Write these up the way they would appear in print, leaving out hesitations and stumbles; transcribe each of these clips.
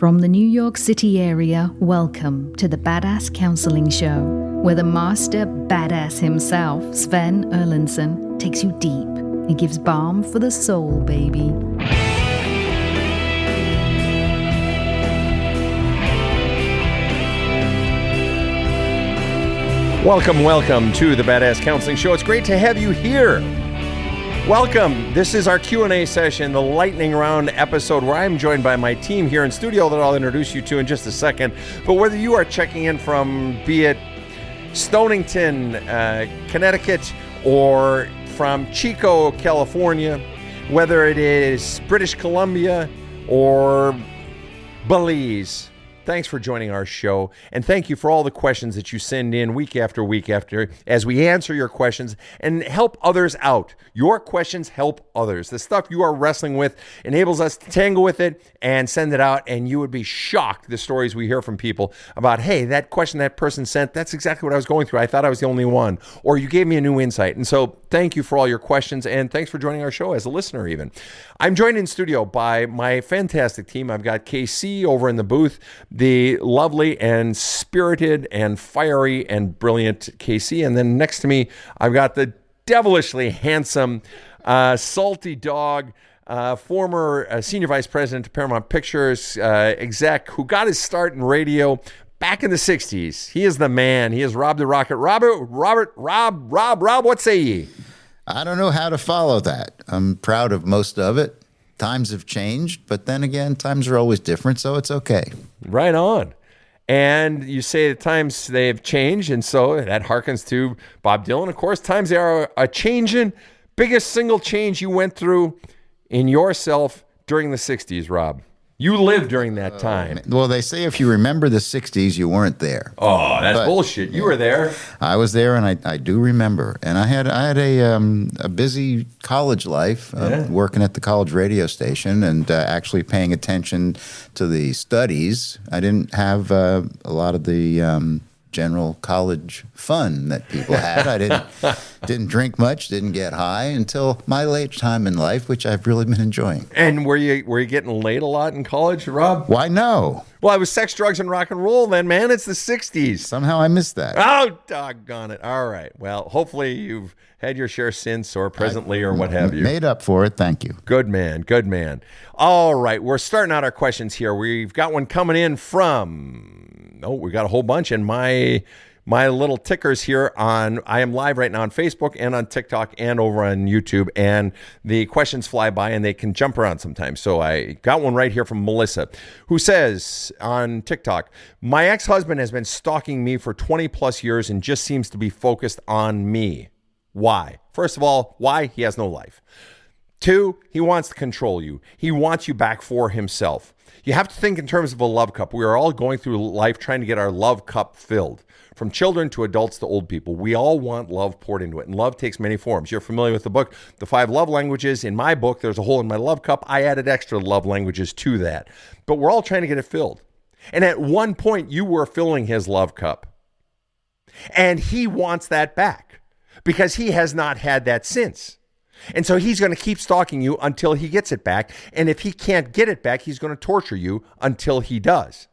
From the New York City area, welcome to the Badass Counseling Show, where the master badass himself, Sven Erlandson, takes you deep and gives balm for the soul, baby. Welcome to the Badass Counseling Show. It's great to have you here. Welcome. This is our Q&A session, the lightning round episode where I'm joined by my team here in studio that I'll introduce you to in just a second. But whether you are checking in from, be it Stonington, Connecticut, or from Chico, California, whether it is British Columbia or Belize, thanks for joining our show, and thank you for all the questions that you send in week after week as we answer your questions and help others out. Your questions help others. The stuff you are wrestling with enables us to tangle with it and send it out, and you would be shocked the stories we hear from people about, hey, that question that person sent, that's exactly what I was going through. I thought I was the only one, or you gave me a new insight. And so thank you for all your questions, and thanks for joining our show as a listener even. I'm joined in studio by my fantastic team. I've got KC over in the booth, the lovely and spirited and fiery and brilliant KC. And then next to me, I've got the devilishly handsome, salty dog, former senior vice president of Paramount Pictures, exec who got his start in radio back in the 60s. He is the man. He is Rob the Rocket. Rob, what say ye? I don't know how to follow that. I'm proud of most of it. Times have changed, but then again, times are always different, so it's okay. Right on. And you say the times they've changed, and so that harkens to Bob Dylan. Of course, times they are a-changing. Biggest single change you went through in yourself during the 60s, Rob. You lived during that time. Well, they say if you remember the 60s, you weren't there. Oh, that's bullshit. You were there. I was there, and I do remember. And I had a busy college life, working at the college radio station and actually paying attention to the studies. I didn't have a lot of the general college fun that people had. I didn't drink much, didn't get high until my late time in life, which I've really been enjoying. And were you getting laid a lot in college, Rob? Why, no. Well, it was sex, drugs, and rock and roll then, man. It's the 60s. Somehow I missed that. Oh, doggone it. All right. Well, hopefully you've had your share since or presently or what have you. Made up for it. Thank you. Good man. Good man. All right. We're starting out our questions here. We've got one coming in from... Oh, we got a whole bunch, and my little tickers here I am live right now on Facebook and on TikTok and over on YouTube, and the questions fly by and they can jump around sometimes. So I got one right here from Melissa, who says on TikTok, my ex-husband has been stalking me for 20 plus years and just seems to be focused on me. Why? First of all, why? He has no life. 2, he wants to control you. He wants you back for himself. You have to think in terms of a love cup. We are all going through life trying to get our love cup filled. From children to adults to old people, we all want love poured into it. And love takes many forms. You're familiar with the book, The 5 Love Languages. In my book, there's a hole in my love cup. I added extra love languages to that. But we're all trying to get it filled. And at one point, you were filling his love cup. And he wants that back because he has not had that since. And so he's going to keep stalking you until he gets it back. And if he can't get it back, he's going to torture you until he does.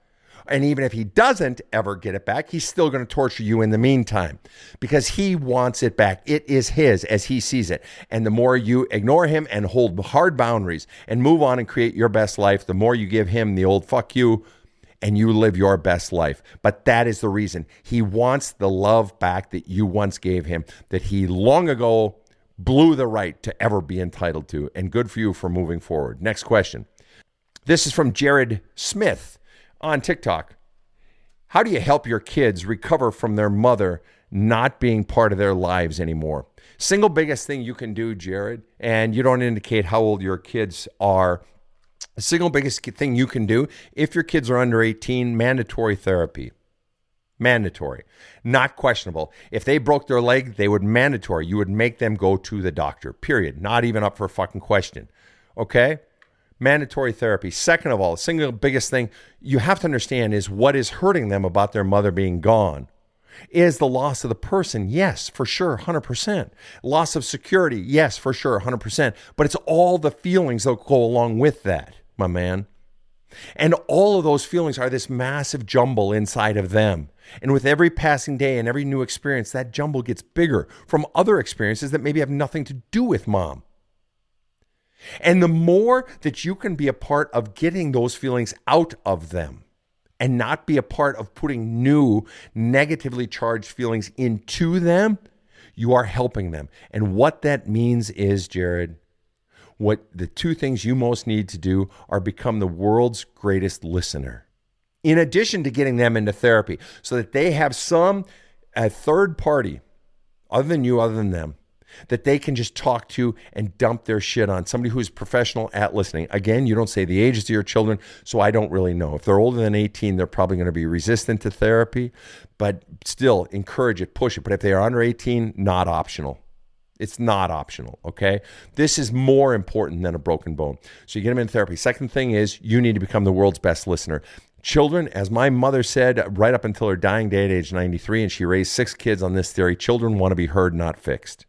And even if he doesn't ever get it back, he's still going to torture you in the meantime because he wants it back. It is his as he sees it. And the more you ignore him and hold hard boundaries and move on and create your best life, the more you give him the old fuck you and you live your best life. But that is the reason. He wants the love back that you once gave him, that he long ago blew the right to ever be entitled to, and good for you for moving forward. Next question. This is from Jared Smith on TikTok. How do you help your kids recover from their mother not being part of their lives anymore? Single biggest thing you can do, Jared, and you don't indicate how old your kids are. The single biggest thing you can do, if your kids are under 18, mandatory therapy. Mandatory, not questionable. If they broke their leg, they would mandatory. You would make them go to the doctor, period. Not even up for a fucking question. Okay? Mandatory therapy. Second of all, the single biggest thing you have to understand is what is hurting them about their mother being gone. Is the loss of the person? Yes, for sure, 100%. Loss of security? Yes, for sure, 100%. But it's all the feelings that go along with that, my man. And all of those feelings are this massive jumble inside of them. And with every passing day and every new experience, that jumble gets bigger from other experiences that maybe have nothing to do with mom. And the more that you can be a part of getting those feelings out of them and not be a part of putting new negatively charged feelings into them, you are helping them. And what that means is, Jared, what the two things you most need to do are become the world's greatest listener. In addition to getting them into therapy so that they have a third party other than you, other than them, that they can just talk to and dump their shit on. Somebody who's professional at listening. Again, you don't say the ages of your children, so I don't really know. If they're older than 18, they're probably going to be resistant to therapy, but still encourage it, push it. But if they are under 18, not optional. It's not optional, okay? This is more important than a broken bone. So you get them in therapy. Second thing is you need to become the world's best listener. Children, as my mother said right up until her dying day at age 93, and she raised 6 kids on this theory, children want to be heard, not fixed.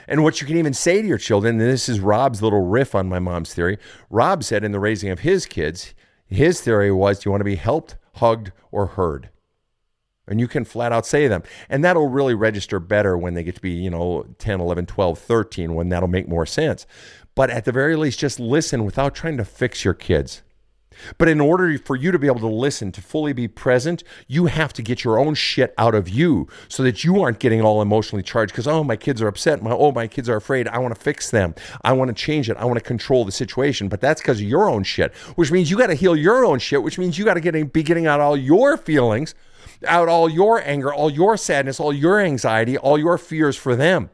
And what you can even say to your children, and this is Rob's little riff on my mom's theory. Rob said in the raising of his kids, his theory was, do you want to be helped, hugged, or heard? And you can flat out say to them. And that'll really register better when they get to be, 10, 11, 12, 13, when that'll make more sense. But at the very least, just listen without trying to fix your kids. But in order for you to be able to listen, to fully be present, you have to get your own shit out of you so that you aren't getting all emotionally charged because, my kids are upset. My kids are afraid. I want to fix them. I want to change it. I want to control the situation. But that's because of your own shit, which means you got to heal your own shit, which means you got to be getting out all your feelings, out all your anger, all your sadness, all your anxiety, all your fears for them.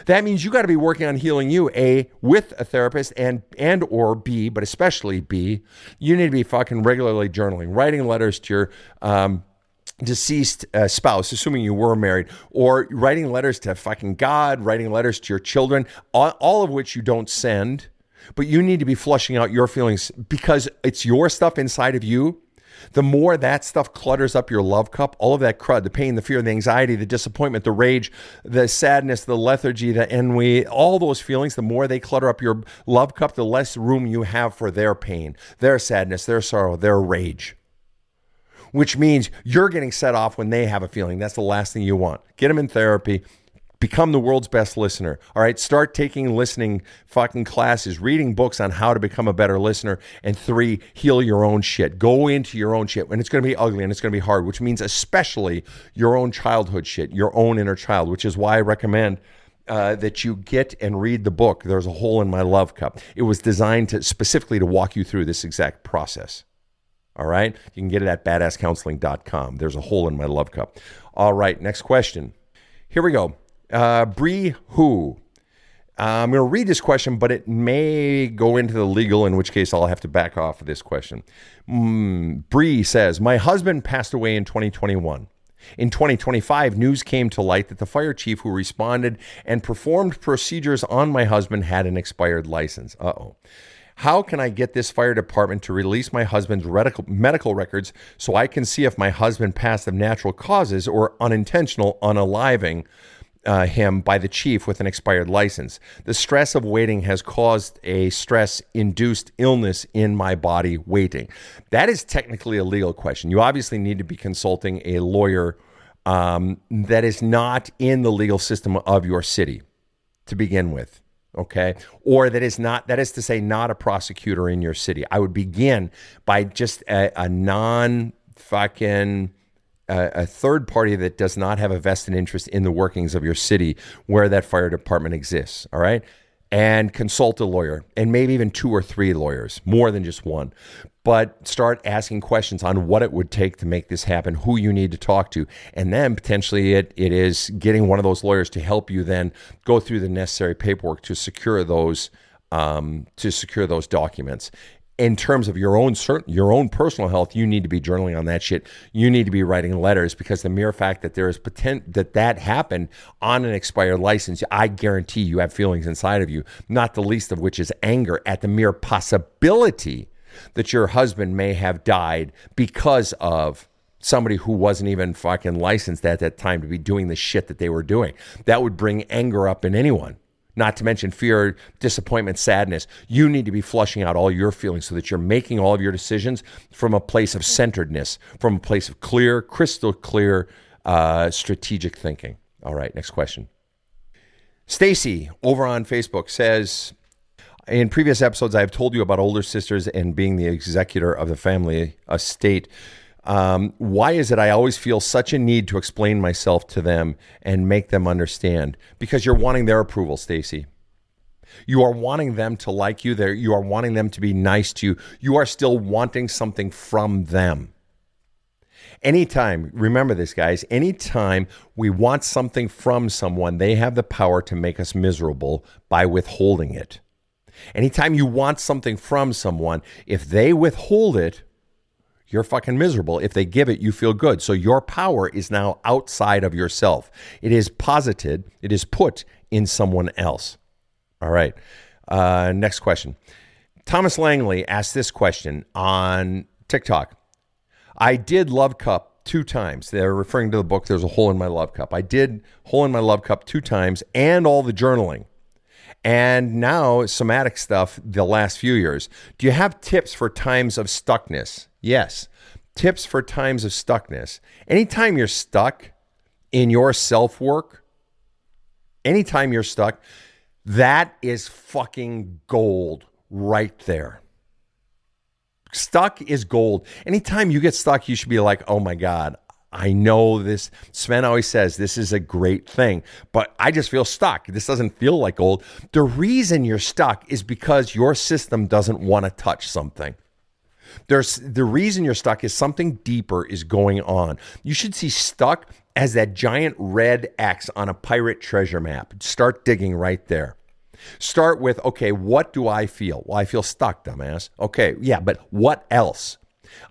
That means you got to be working on healing you, A, with a therapist, and or B, but especially B, you need to be fucking regularly journaling, writing letters to your deceased spouse, assuming you were married, or writing letters to fucking God, writing letters to your children, all of which you don't send, but you need to be flushing out your feelings because it's your stuff inside of you. The more that stuff clutters up your love cup, all of that crud, the pain, the fear, the anxiety, the disappointment, the rage, the sadness, the lethargy, the ennui, all those feelings, the more they clutter up your love cup, the less room you have for their pain, their sadness, their sorrow, their rage. Which means you're getting set off when they have a feeling. That's the last thing you want. Get them in therapy. Become the world's best listener. All right. Start taking listening fucking classes, reading books on how to become a better listener. And 3, heal your own shit. Go into your own shit. And it's going to be ugly and it's going to be hard, which means especially your own childhood shit, your own inner child, which is why I recommend that you get and read the book, There's a Hole in My Love Cup. It was designed specifically to walk you through this exact process. All right. You can get it at badasscounseling.com. There's a hole in my love cup. All right. Next question. Here we go. Bree Who. I'm going to read this question, but it may go into the legal, in which case I'll have to back off of this question. Bree says, my husband passed away in 2021. In 2025, news came to light that the fire chief who responded and performed procedures on my husband had an expired license. Uh-oh. How can I get this fire department to release my husband's medical records so I can see if my husband passed of natural causes or unintentional unaliving him by the chief with an expired license? The stress of waiting has caused a stress-induced illness in my body waiting. That is technically a legal question. You obviously need to be consulting a lawyer that is not in the legal system of your city to begin with, okay? Or that is to say not a prosecutor in your city. I would begin by just a non-fucking... a third party that does not have a vested interest in the workings of your city where that fire department exists, all right? And consult a lawyer, and maybe even 2 or 3 lawyers, more than just one. But start asking questions on what it would take to make this happen, who you need to talk to, and then potentially it is getting one of those lawyers to help you then go through the necessary paperwork to secure those documents. In terms of your own personal health, you need to be journaling on that shit. You need to be writing letters because the mere fact that there is that happened on an expired license, I guarantee you have feelings inside of you, not the least of which is anger at the mere possibility that your husband may have died because of somebody who wasn't even fucking licensed at that time to be doing the shit that they were doing. That would bring anger up in anyone. not to mention fear, disappointment, sadness. You need to be flushing out all your feelings so that you're making all of your decisions from a place of centeredness, from a place of clear, crystal clear, strategic thinking. All right, next question. Stacy over on Facebook says, in previous episodes, I have told you about older sisters and being the executor of the family estate. Why is it I always feel such a need to explain myself to them and make them understand? Because you're wanting their approval, Stacy. You are wanting them to like you. You are wanting them to be nice to you. You are still wanting something from them. Anytime, remember this, guys, anytime we want something from someone, they have the power to make us miserable by withholding it. Anytime you want something from someone, if they withhold it, you're fucking miserable. If they give it, you feel good. So your power is now outside of yourself. It is posited. It is put in someone else. All right. Next question. Thomas Langley asked this question on TikTok. I did Love Cup 2 times. They're referring to the book, There's a Hole in My Love Cup. I did Hole in My Love Cup 2 times and all the journaling. And now somatic stuff the last few years. Do you have tips for times of stuckness? Yes. Tips for times of stuckness. Anytime you're stuck in your self-work, anytime you're stuck, that is fucking gold right there. Stuck is gold. Anytime you get stuck, you should be like, oh my God, I know this. Sven always says this is a great thing, but I just feel stuck. This doesn't feel like gold. The reason you're stuck is because your system doesn't want to touch something. The reason you're stuck is something deeper is going on. You should see stuck as that giant red X on a pirate treasure map. Start digging right there. Start with, okay, what do I feel? Well, I feel stuck, dumbass. Okay, yeah, but what else?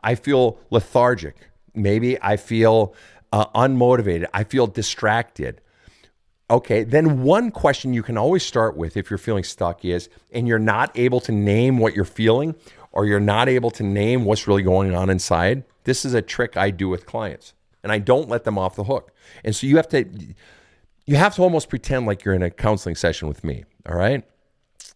I feel lethargic. Maybe I feel unmotivated. I feel distracted. Okay, then one question you can always start with if you're feeling stuck is, and you're not able to name what you're feeling, or you're not able to name what's really going on inside, this is a trick I do with clients, and I don't let them off the hook. And so you have to almost pretend like you're in a counseling session with me, all right?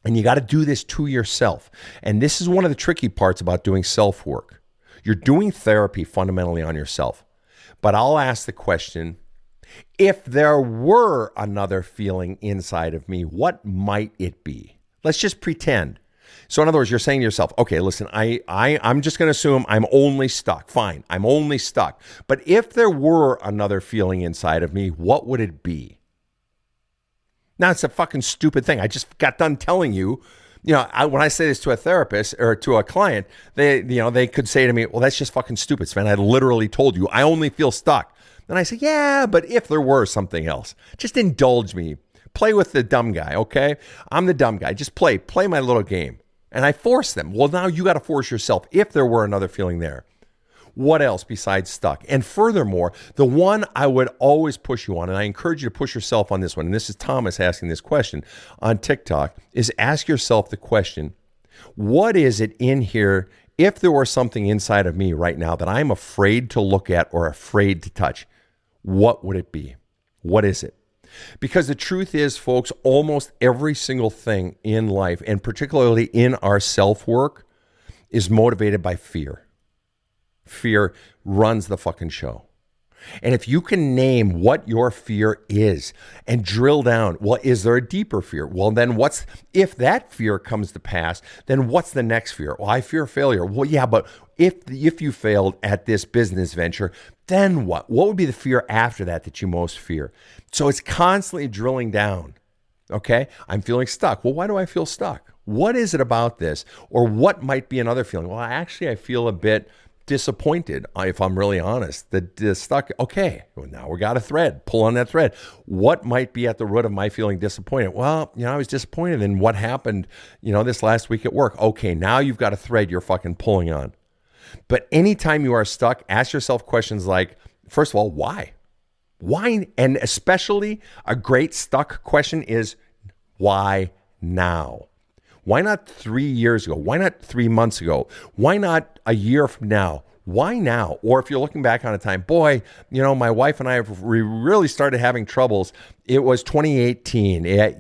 And you got to do this to yourself. And this is one of the tricky parts about doing self-work. You're doing therapy fundamentally on yourself. But I'll ask the question, if there were another feeling inside of me, what might it be? Let's just pretend. So in other words, you're saying to yourself, okay, listen, I'm just going to assume I'm only stuck. Fine, I'm only stuck. But if there were another feeling inside of me, what would it be? Now, it's a fucking stupid thing. I just got done telling you, when I say this to a therapist or to a client, they could say to me, well, that's just fucking stupid, Sven. I literally told you, I only feel stuck. And I say, yeah, but if there were something else, just indulge me. Play with the dumb guy, okay? I'm the dumb guy. Just play my little game. And I force them. Well, now you got to force yourself. If there were another feeling there, what else besides stuck? And furthermore, the one I would always push you on, and I encourage you to push yourself on this one, and this is Thomas asking this question on TikTok, is ask yourself the question, what is it in here, if there were something inside of me right now that I'm afraid to look at or afraid to touch, what would it be? What is it? Because the truth is, folks, almost every single thing in life, and particularly in our self-work, is motivated by fear. Fear runs the fucking show. And if you can name what your fear is and drill down, well, is there a deeper fear? Well, then if that fear comes to pass, then what's the next fear? Well, I fear failure. Well, yeah, but if you failed at this business venture, then what? What would be the fear after that you most fear? So it's constantly drilling down. Okay, I'm feeling stuck. Well, why do I feel stuck? What is it about this? Or what might be another feeling? Well, I feel a bit disappointed, if I'm really honest. The stuck, okay, well, now we got a thread. Pull on that thread. What might be at the root of my feeling disappointed? Well, I was disappointed in what happened, this last week at work. Okay, now you've got a thread you're fucking pulling on. But anytime you are stuck, ask yourself questions like, first of all, why? Why? And especially a great stuck question is, why now? Why not 3 years ago? Why not 3 months ago? Why not a year from now? Why now? Or if you're looking back on a time, boy, my wife and I we really started having troubles. It was 2018. It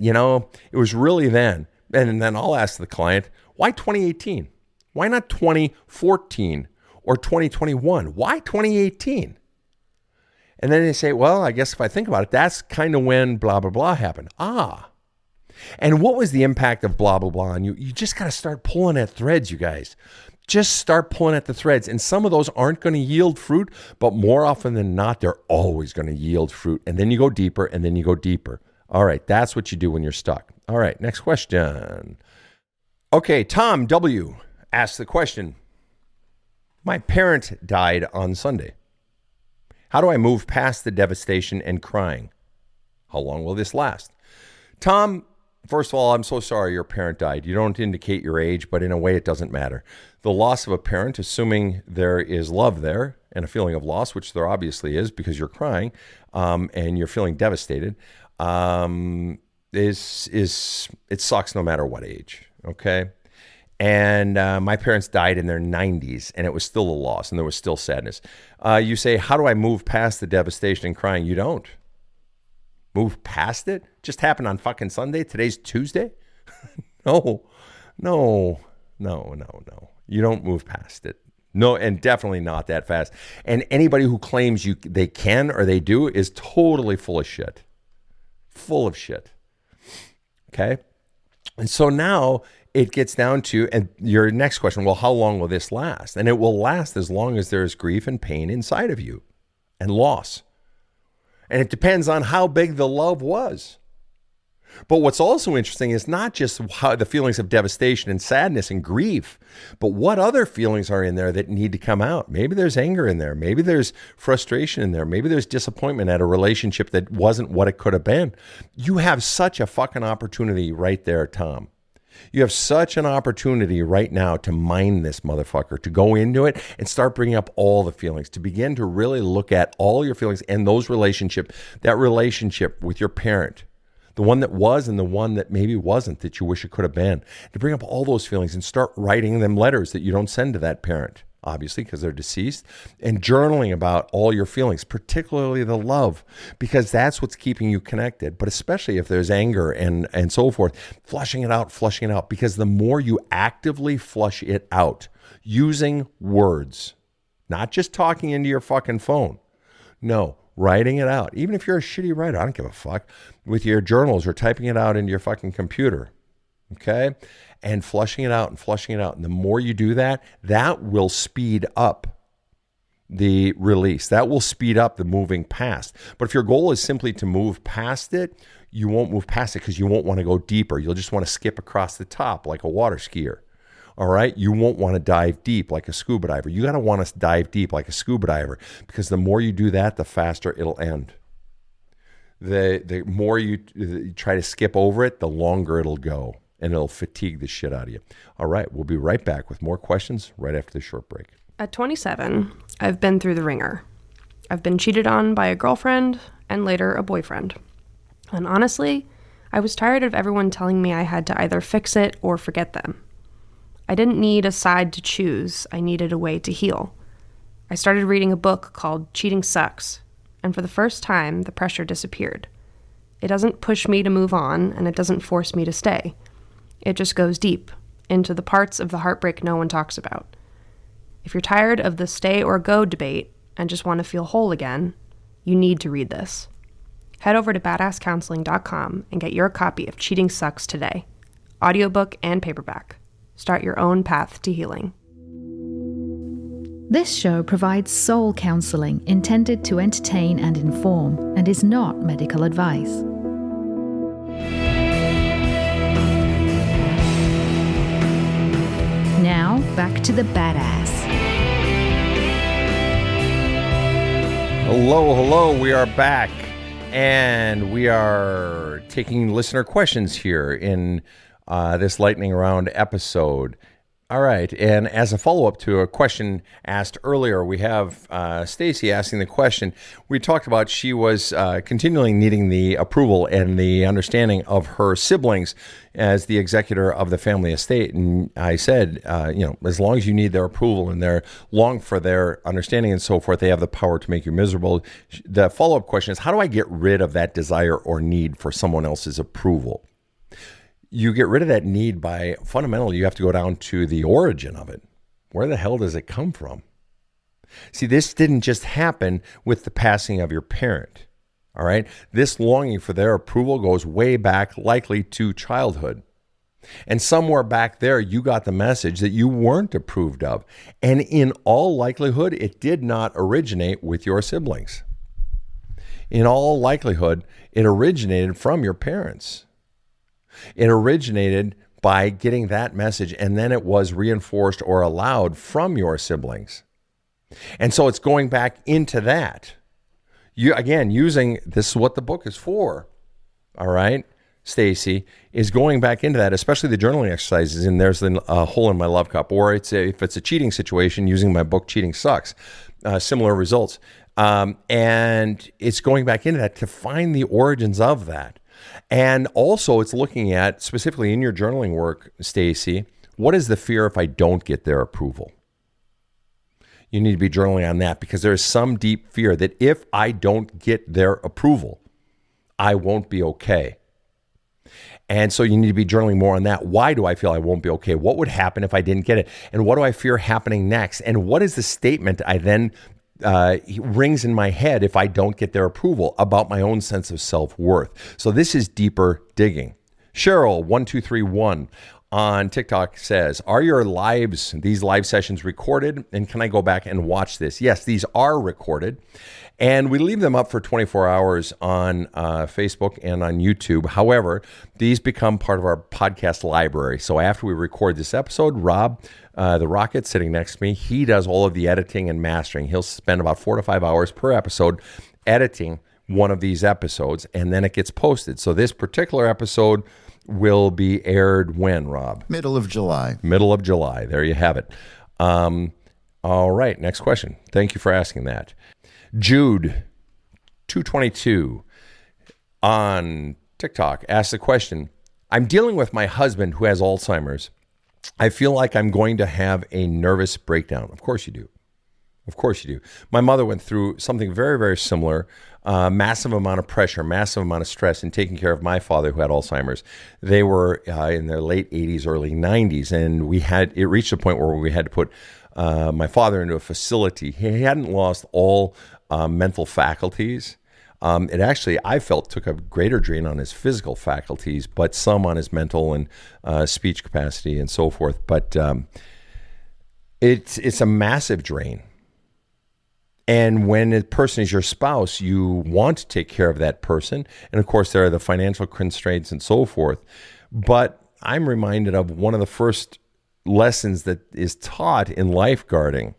was really then. And then I'll ask the client, why 2018? Why not 2014 or 2021? Why 2018? And then they say, well, I guess if I think about it, that's kind of when blah, blah, blah happened. And what was the impact of blah, blah, blah? And you just got to start pulling at threads, you guys. Just start pulling at the threads. And some of those aren't going to yield fruit, but more often than not, they're always going to yield fruit. And then you go deeper, and then you go deeper. All right, that's what you do when you're stuck. All right, next question. Okay, Tom W. asked the question, my parent died on Sunday. How do I move past the devastation and crying? How long will this last? Tom, first of all, I'm so sorry your parent died. You don't indicate your age, but in a way it doesn't matter. The loss of a parent, assuming there is love there and a feeling of loss, which there obviously is because you're crying and you're feeling devastated, it sucks no matter what age, okay? And my parents died in their 90s, and it was still a loss, and there was still sadness. You say, how do I move past the devastation and crying? You don't. Move past it? Just happened on fucking Sunday? Today's Tuesday? No. You don't move past it. No, and definitely not that fast. And anybody who claims they can or they do is totally full of shit. Full of shit. Okay? And so now it gets down to, and your next question, well, how long will this last? And it will last as long as there is grief and pain inside of you and loss. And it depends on how big the love was. But what's also interesting is not just how the feelings of devastation and sadness and grief, but what other feelings are in there that need to come out. Maybe there's anger in there. Maybe there's frustration in there. Maybe there's disappointment at a relationship that wasn't what it could have been. You have such a fucking opportunity right there, Tom. You have such an opportunity right now to mine this motherfucker, to go into it and start bringing up all the feelings, to begin to really look at all your feelings and that relationship with your parent, the one that was and the one that maybe wasn't, that you wish it could have been, to bring up all those feelings and start writing them letters that you don't send to that parent, obviously, because they're deceased, and journaling about all your feelings, particularly the love, because that's what's keeping you connected. But especially if there's anger and so forth, flushing it out, because the more you actively flush it out using words, not just talking into your fucking phone, no, writing it out. Even if you're a shitty writer, I don't give a fuck, with your journals or typing it out into your fucking computer, okay? And flushing it out. And the more you do that, that will speed up the release. That will speed up the moving past. But if your goal is simply to move past it, you won't move past it because you won't want to go deeper. You'll just want to skip across the top like a water skier. All right? You won't want to dive deep like a scuba diver. You got to want to dive deep like a scuba diver, because the more you do that, the faster it'll end. The more you try to skip over it, the longer it'll go, and it'll fatigue the shit out of you. All right, we'll be right back with more questions right after this short break. At 27, I've been through the ringer. I've been cheated on by a girlfriend and later a boyfriend. And honestly, I was tired of everyone telling me I had to either fix it or forget them. I didn't need a side to choose. I needed a way to heal. I started reading a book called Cheating Sucks, and for the first time, the pressure disappeared. It doesn't push me to move on, and it doesn't force me to stay. It just goes deep, into the parts of the heartbreak no one talks about. If you're tired of the stay or go debate and just want to feel whole again, you need to read this. Head over to badasscounseling.com and get your copy of Cheating Sucks today. Audiobook and paperback. Start your own path to healing. This show provides soul counseling intended to entertain and inform, and is not medical advice. Now, back to the badass. Hello, we are back, and we are taking listener questions here in this lightning round episode. All right. And as a follow-up to a question asked earlier, we have Stacy asking the question. We talked about she was continually needing the approval and the understanding of her siblings as the executor of the family estate. And I said, as long as you need their approval and they're long for their understanding and so forth, they have the power to make you miserable. The follow-up question is, how do I get rid of that desire or need for someone else's approval? You get rid of that need by, fundamentally, you have to go down to the origin of it. Where the hell does it come from? See, this didn't just happen with the passing of your parent, all right? This longing for their approval goes way back, likely to childhood. And somewhere back there, you got the message that you weren't approved of. And in all likelihood, it did not originate with your siblings. In all likelihood, it originated from your parents. It originated by getting that message, and then it was reinforced or allowed from your siblings. And so it's going back into that. You, again, using, this is what the book is for, all right, Stacy, is going back into that, especially the journaling exercises, and there's a hole in my love cup, or if it's a cheating situation, using my book, Cheating Sucks, similar results. And it's going back into that to find the origins of that. And also it's looking at, specifically in your journaling work, Stacy, what is the fear if I don't get their approval? You need to be journaling on that, because there is some deep fear that if I don't get their approval, I won't be okay. And so you need to be journaling more on that. Why do I feel I won't be okay? What would happen if I didn't get it? And what do I fear happening next? And what is the statement I then rings in my head if I don't get their approval about my own sense of self-worth? So this is deeper digging. Cheryl1231 on TikTok says, are your these live sessions recorded? And can I go back and watch this? Yes, these are recorded. And we leave them up for 24 hours on Facebook and on YouTube. However, these become part of our podcast library. So after we record this episode, Rob, the Rocket sitting next to me, he does all of the editing and mastering. He'll spend about 4 to 5 hours per episode editing one of these episodes, and then it gets posted. So this particular episode will be aired when, Rob? Middle of July. Middle of July. There you have it. All right, next question. Thank you for asking that. Jude 222 on TikTok asks the question, I'm dealing with my husband who has Alzheimer's. I feel like I'm going to have a nervous breakdown. Of course you do. Of course you do. My mother went through something very, very similar, massive amount of pressure, massive amount of stress in taking care of my father who had Alzheimer's. They were in their late 80s, early 90s, and it reached a point where we had to put my father into a facility. He hadn't lost all mental faculties. It actually, I felt, took a greater drain on his physical faculties, but some on his mental and speech capacity and so forth. But it's a massive drain. And when a person is your spouse, you want to take care of that person. And of course, there are the financial constraints and so forth. But I'm reminded of one of the first lessons that is taught in lifeguarding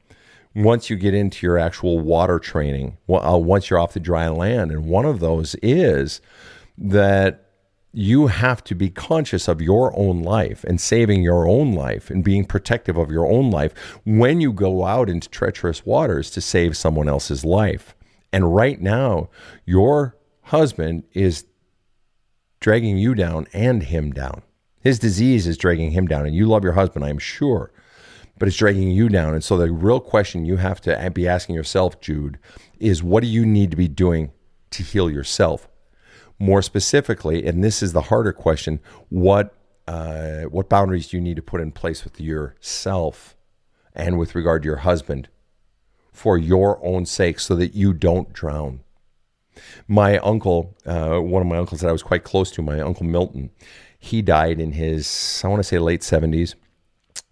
once you get into your actual water training, once you're off the dry land. And one of those is that you have to be conscious of your own life and saving your own life and being protective of your own life when you go out into treacherous waters to save someone else's life. And right now, your husband is dragging you down and him down. His disease is dragging him down, and you love your husband, I'm sure, but it's dragging you down. And so the real question you have to be asking yourself, Jude, is what do you need to be doing to heal yourself? More specifically, and this is the harder question, what boundaries do you need to put in place with yourself and with regard to your husband for your own sake so that you don't drown? My uncle, one of my uncles that I was quite close to, my Uncle Milton, he died in his, I want to say, late 70s.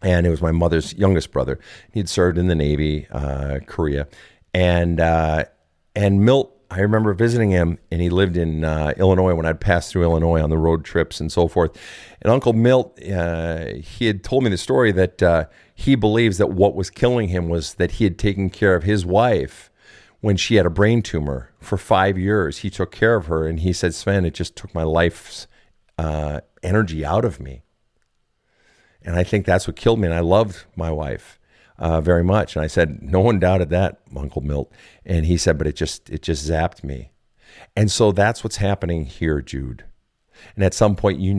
And it was my mother's youngest brother. He'd served in the Navy, Korea. And Milt, I remember visiting him, and he lived in Illinois when I'd passed through Illinois on the road trips and so forth. And Uncle Milt, he had told me the story that he believes that what was killing him was that he had taken care of his wife when she had a brain tumor for 5 years. He took care of her, and he said, Sven, it just took my life's energy out of me. And I think that's what killed me. And I loved my wife very much. And I said, no one doubted that, Uncle Milt. And he said, but it just zapped me. And so that's what's happening here, Jude. And at some point, you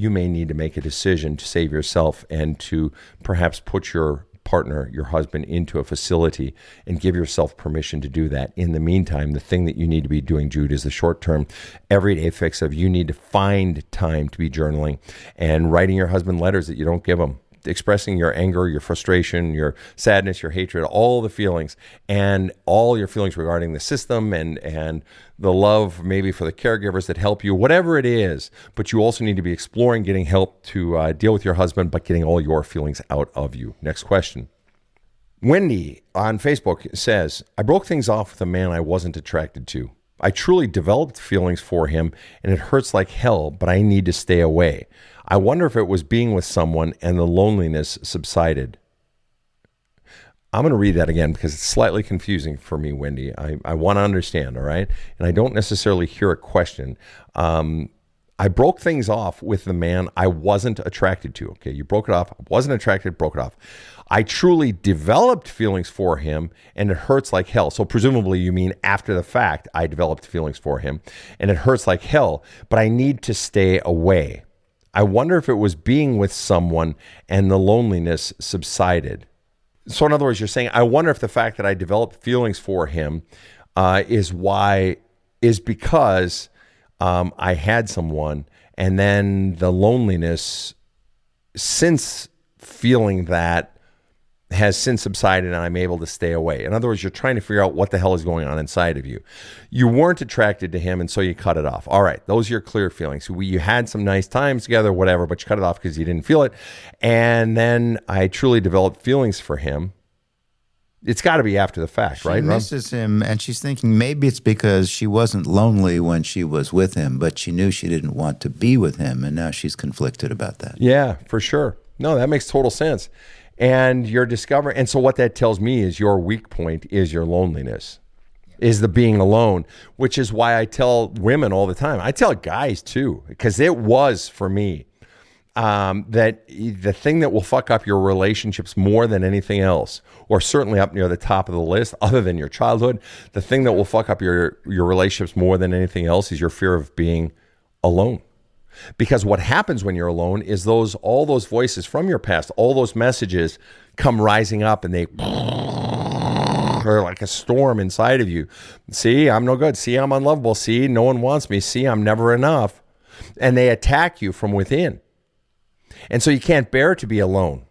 may need to make a decision to save yourself and to perhaps put your partner, your husband, into a facility and give yourself permission to do that. In the meantime, the thing that you need to be doing, Jude, is the short-term, everyday fix of you need to find time to be journaling and writing your husband letters that you don't give him, expressing your anger, your frustration, your sadness, your hatred, all the feelings, and all your feelings regarding the system and the love maybe for the caregivers that help you, whatever it is. But you also need to be exploring getting help to deal with your husband, but getting all your feelings out of you. Next question. Wendy on Facebook says, I broke things off with a man I wasn't attracted to. I truly developed feelings for him, and it hurts like hell, but I need to stay away. I wonder if it was being with someone and the loneliness subsided. I'm going to read that again because it's slightly confusing for me, Wendy. I want to understand, all right? And I don't necessarily hear a question. I broke things off with the man I wasn't attracted to. Okay, you broke it off. I wasn't attracted, broke it off. I truly developed feelings for him, and it hurts like hell. So presumably you mean after the fact, I developed feelings for him, and it hurts like hell, but I need to stay away. I wonder if it was being with someone and the loneliness subsided. So in other words, you're saying, I wonder if the fact that I developed feelings for him is because I had someone, and then the loneliness since feeling that has since subsided and I'm able to stay away. In other words, you're trying to figure out what the hell is going on inside of you. You weren't attracted to him, and so you cut it off. All right, those are your clear feelings. You had some nice times together, whatever, but you cut it off because you didn't feel it. And then I truly developed feelings for him. It's got to be after the fact, right? She misses him, and she's thinking maybe it's because she wasn't lonely when she was with him, but she knew she didn't want to be with him, and now she's conflicted about that. Yeah, for sure. No, that makes total sense. And you're discovering, and so what that tells me is your weak point is your loneliness, is the being alone, which is why I tell women all the time. I tell guys too, because it was for me that the thing that will fuck up your relationships more than anything else, or certainly up near the top of the list, other than your childhood, the thing that will fuck up your relationships more than anything else is your fear of being alone. Because what happens when you're alone is all those voices from your past, all those messages come rising up, and they're like a storm inside of you. See, I'm no good. See, I'm unlovable. See, no one wants me. See, I'm never enough. And they attack you from within. And so you can't bear to be alone.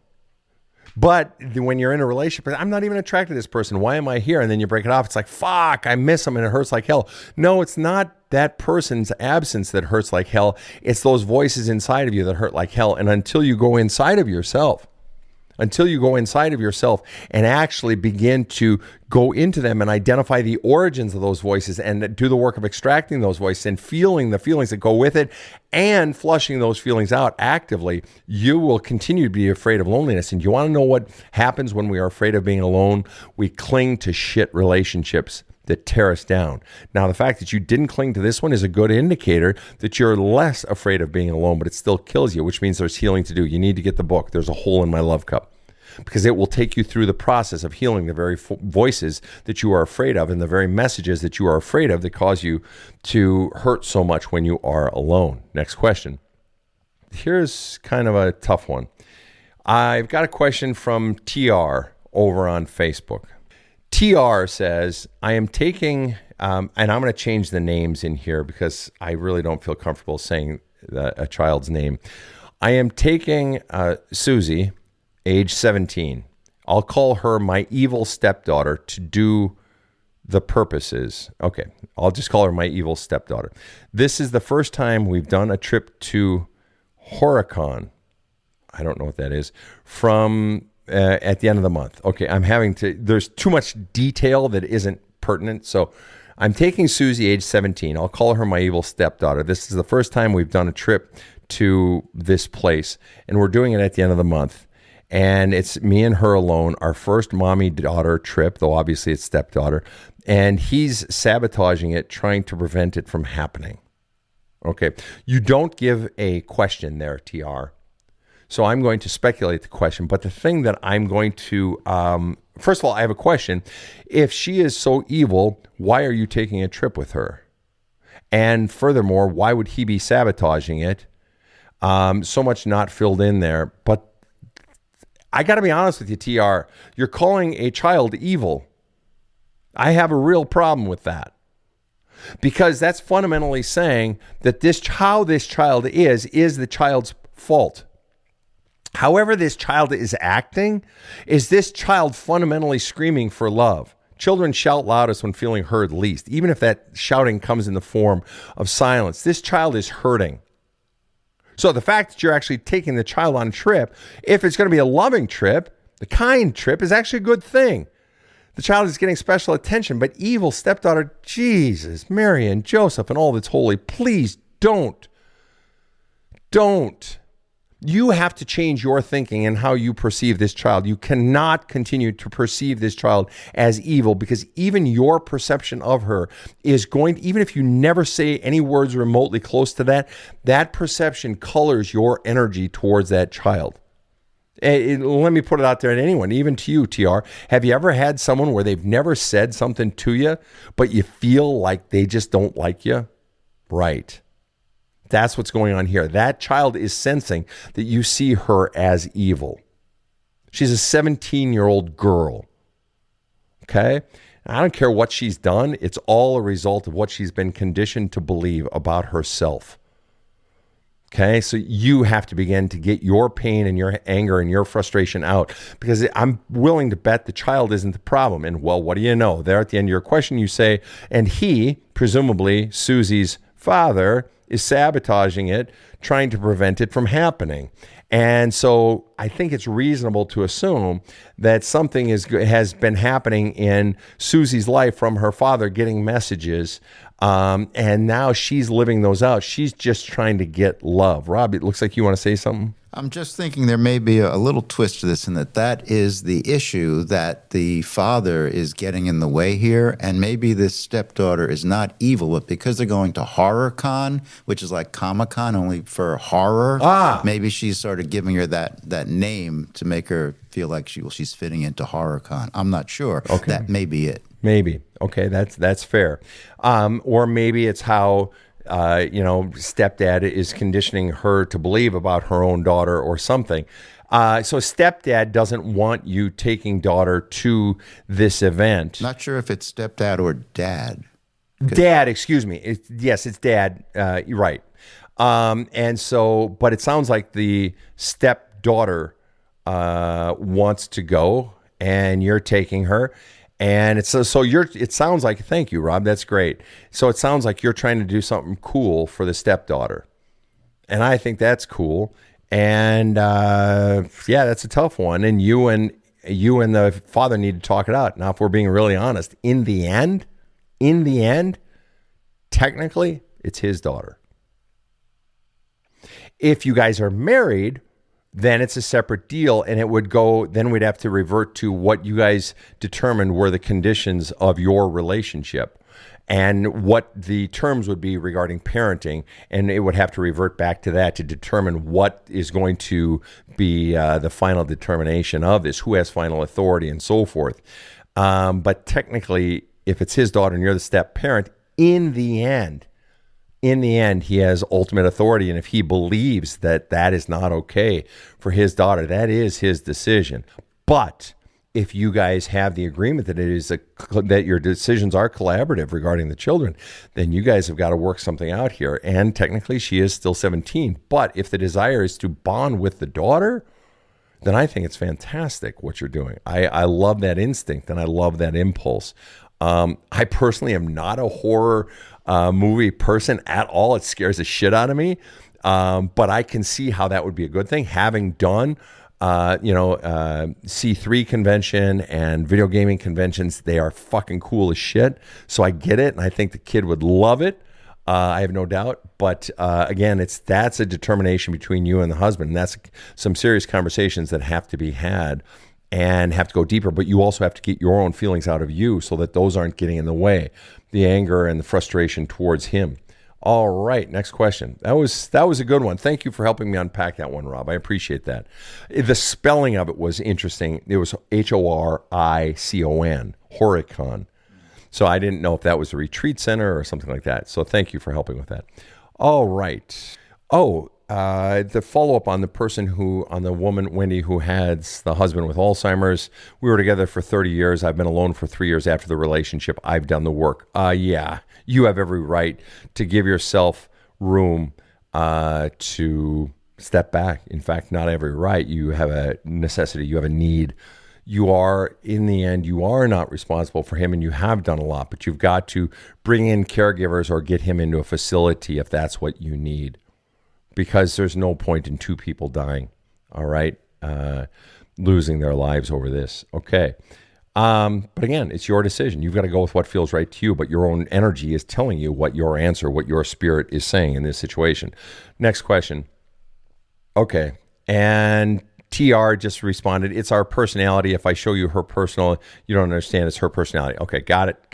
But when you're in a relationship, I'm not even attracted to this person. Why am I here? And then you break it off. It's like, fuck, I miss them and it hurts like hell. No, it's not that person's absence that hurts like hell. It's those voices inside of you that hurt like hell. And until you go inside of yourself and actually begin to go into them and identify the origins of those voices and do the work of extracting those voices and feeling the feelings that go with it and flushing those feelings out actively, you will continue to be afraid of loneliness. And you want to know what happens when we are afraid of being alone? We cling to shit relationships that tear us down. Now, the fact that you didn't cling to this one is a good indicator that you're less afraid of being alone, but it still kills you, which means there's healing to do. You need to get the book, There's a Hole in My Love Cup, because it will take you through the process of healing the very voices that you are afraid of and the very messages that you are afraid of that cause you to hurt so much when you are alone. Next question. Here's kind of a tough one. I've got a question from TR over on Facebook. TR says, I am taking, and I'm going to change the names in here because I really don't feel comfortable saying a child's name. I am taking Susie, age 17. I'll call her my evil stepdaughter to do the purposes. Okay, I'll just call her my evil stepdaughter. This is the first time we've done a trip to Horicon. I don't know what that is. From at the end of the month. Okay, there's too much detail that isn't pertinent. So I'm taking Susie, age 17. I'll call her my evil stepdaughter. This is the first time we've done a trip to this place, and we're doing it at the end of the month. And it's me and her alone, our first mommy-daughter trip, though obviously it's stepdaughter. And he's sabotaging it, trying to prevent it from happening. Okay, you don't give a question there, TR. So I'm going to speculate the question. But the thing that I'm going to, first of all, I have a question. If she is so evil, why are you taking a trip with her? And furthermore, why would he be sabotaging it? So much not filled in there. But I got to be honest with you, TR. You're calling a child evil. I have a real problem with that. Because that's fundamentally saying that how this child is the child's fault. However this child is acting, is this child fundamentally screaming for love? Children shout loudest when feeling heard least, even if that shouting comes in the form of silence. This child is hurting. So the fact that you're actually taking the child on a trip, if it's going to be a loving trip, the kind trip, is actually a good thing. The child is getting special attention, but evil stepdaughter, Jesus, Mary and Joseph and all that's holy, please don't. Don't. You have to change your thinking and how you perceive this child. You cannot continue to perceive this child as evil, because even your perception of her is going to, even if you never say any words remotely close to that, that perception colors your energy towards that child. Let me put it out there to anyone, even to you, TR. Have you ever had someone where they've never said something to you, but you feel like they just don't like you? Right. That's what's going on here. That child is sensing that you see her as evil. She's a 17-year-old girl. Okay? I don't care what she's done. It's all a result of what she's been conditioned to believe about herself. Okay, so you have to begin to get your pain and your anger and your frustration out, because I'm willing to bet the child isn't the problem. And well, what do you know? There at the end of your question, you say, and he, presumably Susie's father, is sabotaging it, trying to prevent it from happening. And so I think it's reasonable to assume that something has been happening in Susie's life from her father getting messages, and now she's living those out. She's just trying to get love. Rob, it looks like you want to say something. I'm just thinking there may be a little twist to this, in that is the issue that the father is getting in the way here, and maybe this stepdaughter is not evil, but because they're going to HorrorCon, which is like Comic-Con only for horror, maybe she's sort of giving her that name to make her feel like she's fitting into HorrorCon. I'm not sure. Okay. That may be it. Maybe. Okay, that's fair. Or maybe it's how stepdad is conditioning her to believe about her own daughter or something. So stepdad doesn't want you taking daughter to this event. Not sure if it's stepdad or dad. Dad, excuse me. Yes, it's dad. You're right. And so, but it sounds like the stepdaughter wants to go, and you're taking her. And it sounds like, thank you, Rob, that's great. So it sounds like you're trying to do something cool for the stepdaughter. And I think that's cool. And that's a tough one. And you and the father need to talk it out. Now, if we're being really honest, in the end, technically, it's his daughter. If you guys are married, then it's a separate deal, and then we'd have to revert to what you guys determined were the conditions of your relationship and what the terms would be regarding parenting, and it would have to revert back to that to determine what is going to be the final determination of this, who has final authority, and so forth. But technically, if it's his daughter and you're the step parent, in the end, he has ultimate authority. And if he believes that that is not okay for his daughter, that is his decision. But if you guys have the agreement that that your decisions are collaborative regarding the children, then you guys have got to work something out here. And technically, she is still 17. But if the desire is to bond with the daughter, then I think it's fantastic what you're doing. I love that instinct, and I love that impulse. I personally am not a horror movie person at all. It scares the shit out of me. But I can see how that would be a good thing. Having done, C3 convention and video gaming conventions, they are fucking cool as shit. So I get it, and I think the kid would love it. I have no doubt. But again, that's a determination between you and the husband. And that's some serious conversations that have to be had and have to go deeper. But you also have to get your own feelings out of you so that those aren't getting in the way, the anger and the frustration towards him. All right, next question. That was a good one. Thank you for helping me unpack that one, Rob. I appreciate that. The spelling of it was interesting. It was Horicon, Horicon. So I didn't know if that was a retreat center or something like that. So thank you for helping with that. All right. The follow-up on the woman, Wendy, who had the husband with Alzheimer's. We were together for 30 years. I've been alone for 3 years after the relationship. I've done the work. Yeah, you have every right to give yourself room to step back. In fact, not every right. You have a necessity. You have a need. You are, in the end, you are not responsible for him, and you have done a lot, but you've got to bring in caregivers or get him into a facility if that's what you need, because there's no point in two people dying, all right, losing their lives over this. Okay. But again, it's your decision. You've got to go with what feels right to you, but your own energy is telling you what your answer, what your spirit is saying in this situation. Next question. Okay. And TR just responded, it's our personality. If I show you her personal, you don't understand, it's her personality. Okay, got it.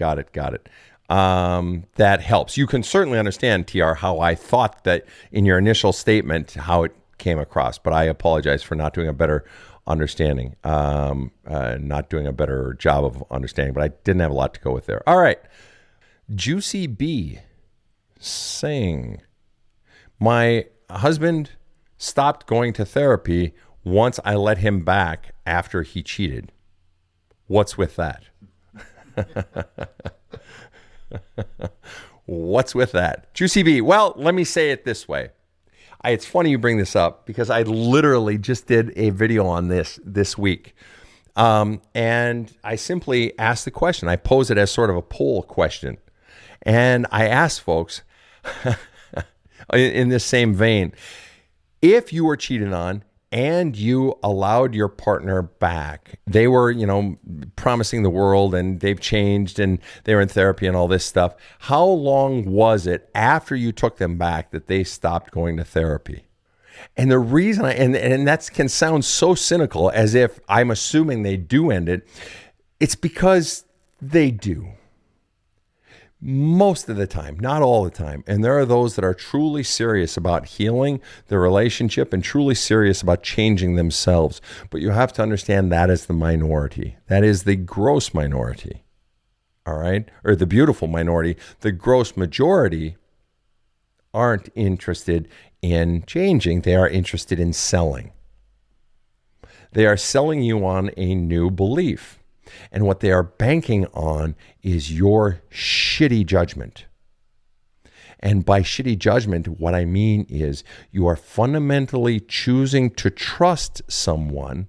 That helps. You can certainly understand, TR, how I thought that in your initial statement, how it came across, but I apologize for not doing a better understanding, not doing a better job of understanding, but I didn't have a lot to go with there. All right. Juicy B saying, my husband stopped going to therapy once I let him back after he cheated. What's with that? What's with that? Juicy B. Well, let me say it this way. It's funny you bring this up because I literally just did a video on this week. And I simply asked the question. I posed it as sort of a poll question. And I asked folks in this same vein, if you were cheated on and you allowed your partner back, they were, promising the world and they've changed and they were in therapy and all this stuff. How long was it after you took them back that they stopped going to therapy? And the reason and that can sound so cynical as if I'm assuming they do end it. It's because they do. Most of the time, not all the time. And there are those that are truly serious about healing the relationship and truly serious about changing themselves. But you have to understand that is the minority. That is the gross minority. All right? Or the beautiful minority. The gross majority aren't interested in changing. They are interested in selling. They are selling you on a new belief. And what they are banking on is your shitty judgment. And by shitty judgment, what I mean is you are fundamentally choosing to trust someone.